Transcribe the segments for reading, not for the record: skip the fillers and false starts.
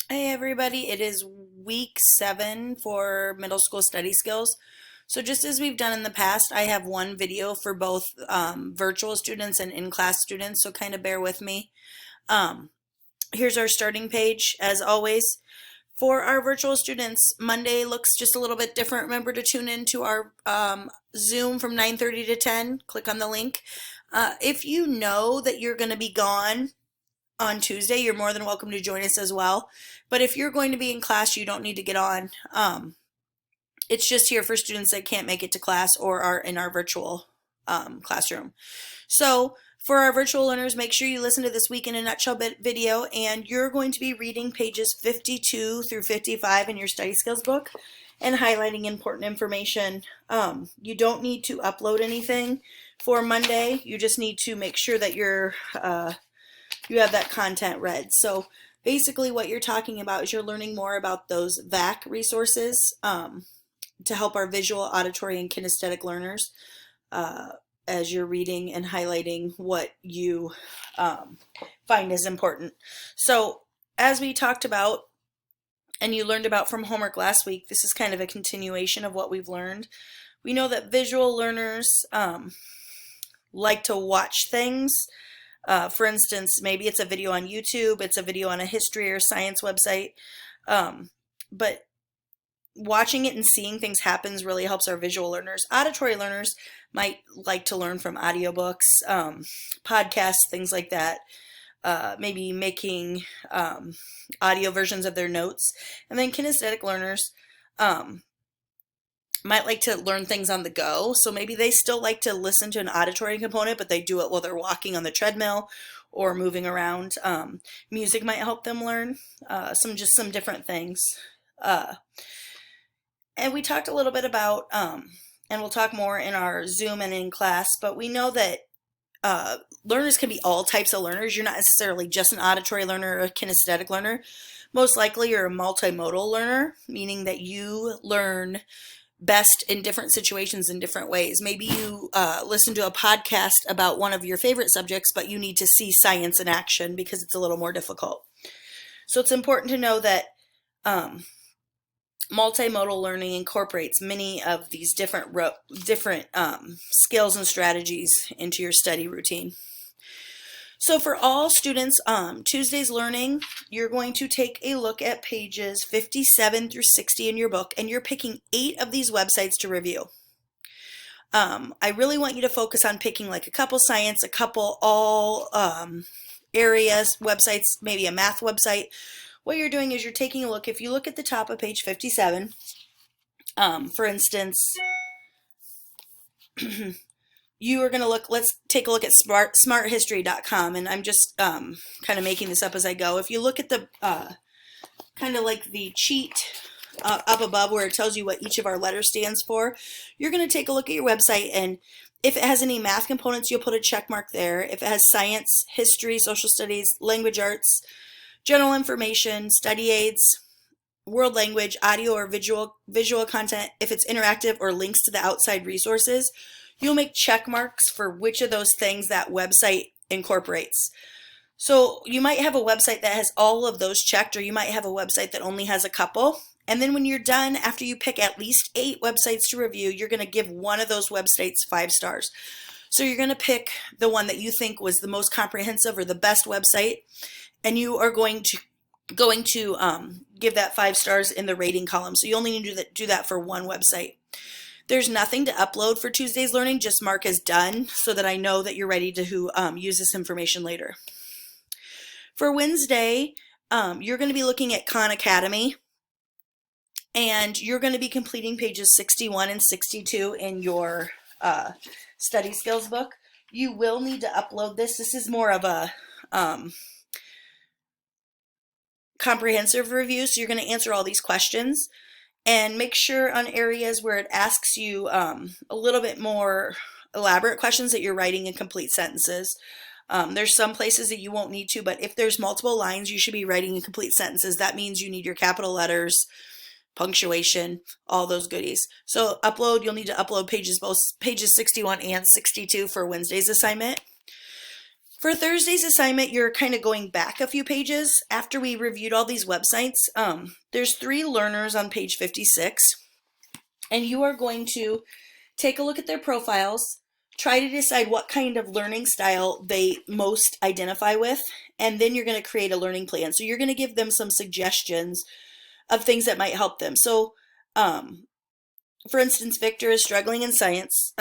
Hey everybody, it is week 7 for middle school study skills. So just as we've done in the past, I have one video for both virtual students and in-class students, so kind of bear with me. Um, Here's our starting page as always. For our virtual students, Monday looks just a little bit different. Remember to tune in to our Zoom from 9:30 to 10. Click on the link. If you know that you're going to be gone on Tuesday, you're more than welcome to join us as well. But if you're going to be in class, you don't need to get on. It's just here for students that can't make it to class or are in our virtual classroom. So for our virtual learners, make sure you listen to this week in a nutshell video, and you're going to be reading pages 52 through 55 in your study skills book and highlighting important information. You don't need to upload anything for Monday. You just need to make sure that you have that content read. So basically what you're talking about is you're learning more about those VAC resources to help our visual, auditory, and kinesthetic learners uh, as you're reading and highlighting what you find is important. So as we talked about and you learned about from homework last week, this is kind of a continuation of what we've learned. We know that visual learners like to watch things. For instance, maybe it's a video on YouTube, it's a video on a history or science website, but watching it and seeing things happens really helps our visual learners. Auditory learners might like to learn from audiobooks, podcasts, things like that. Maybe making audio versions of their notes. And then kinesthetic learners might like to learn things on the go. So maybe they still like to listen to an auditory component, but they do it while they're walking on the treadmill or moving around. Music might help them learn some different things. Uh, and we talked a little bit about, and we'll talk more in our Zoom and in class, but we know that learners can be all types of learners. You're not necessarily just an auditory learner or a kinesthetic learner. Most likely you're a multimodal learner, meaning that you learn best in different situations in different ways. Maybe you listen to a podcast about one of your favorite subjects, but you need to see science in action because it's a little more difficult. So it's important to know that multimodal learning incorporates many of these different skills and strategies into your study routine. So for all students, Tuesday's learning, you're going to take a look at pages 57 through 60 in your book, and you're picking 8 of these websites to review. I really want you to focus on picking like a couple science, a couple all areas, websites, maybe a math website. What you're doing is you're taking a look. If you look at the top of page 57, for instance, you are going to look, let's take a look at smarthistory.com, and I'm just kind of making this up as I go. If you look at the kind of like the cheat up above where it tells you what each of our letters stands for, you're going to take a look at your website, and if it has any math components, you'll put a check mark there. If it has science, history, social studies, language arts, general information, study aids, world language, audio or visual content, if it's interactive or links to the outside resources, you'll make check marks for which of those things that website incorporates. So you might have a website that has all of those checked, or you might have a website that only has a couple. And then when you're done, after you pick at least 8 websites to review, you're going to give one of those websites 5 stars. So you're going to pick the one that you think was the most comprehensive or the best website, and you are going to give that 5 stars in the rating column. So you only need to do that for one website. There's nothing to upload for Tuesday's learning, just mark as done so that I know that you're ready to use this information later. For Wednesday, you're going to be looking at Khan Academy, and you're going to be completing pages 61 and 62 in your study skills book. You will need to upload this. This is more of a comprehensive review, so you're going to answer all these questions. And make sure on areas where it asks you a little bit more elaborate questions that you're writing in complete sentences. There's some places that you won't need to, but if there's multiple lines, you should be writing in complete sentences. That means you need your capital letters, punctuation, all those goodies. So you'll need to upload both pages 61 and 62 for Wednesday's assignment. For Thursday's assignment, you're kind of going back a few pages after we reviewed all these websites. There's 3 learners on page 56, and you are going to take a look at their profiles, try to decide what kind of learning style they most identify with, and then you're going to create a learning plan. So you're going to give them some suggestions of things that might help them. So, for instance, Victor is struggling in science.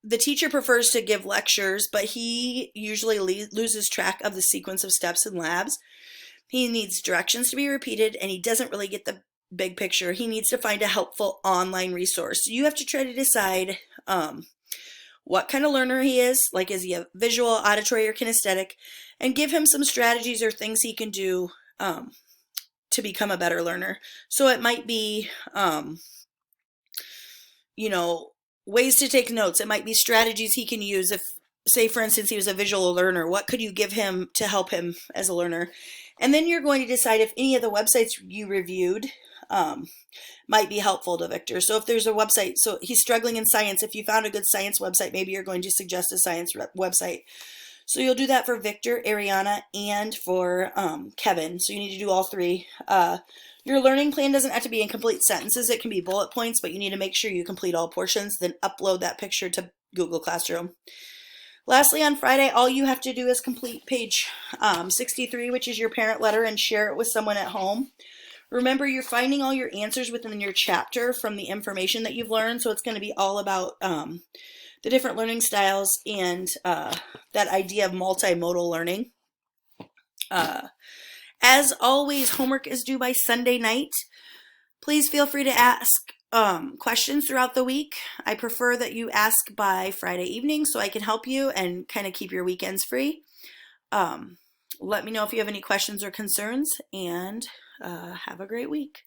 The teacher prefers to give lectures, but he usually loses track of the sequence of steps in labs. He needs directions to be repeated, and he doesn't really get the big picture. He needs to find a helpful online resource. So you have to try to decide what kind of learner he is, like is he a visual, auditory, or kinesthetic, and give him some strategies or things he can do to become a better learner. So it might be, ways to take notes. It might be strategies he can use if, say, for instance, he was a visual learner. What could you give him to help him as a learner? And then you're going to decide if any of the websites you reviewed might be helpful to Victor. So if there's a website, so he's struggling in science, if you found a good science website, maybe you're going to suggest a science website. So you'll do that for Victor, Ariana, and for Kevin. So you need to do all 3. Your learning plan doesn't have to be in complete sentences. It can be bullet points, but you need to make sure you complete all portions, then upload that picture to Google Classroom. Lastly, on Friday, all you have to do is complete page 63, which is your parent letter, and share it with someone at home. Remember, you're finding all your answers within your chapter from the information that you've learned, so it's going to be all about the different learning styles and that idea of multimodal learning. As always, homework is due by Sunday night. Please feel free to ask questions throughout the week. I prefer that you ask by Friday evening so I can help you and kind of keep your weekends free. Let me know if you have any questions or concerns, and have a great week.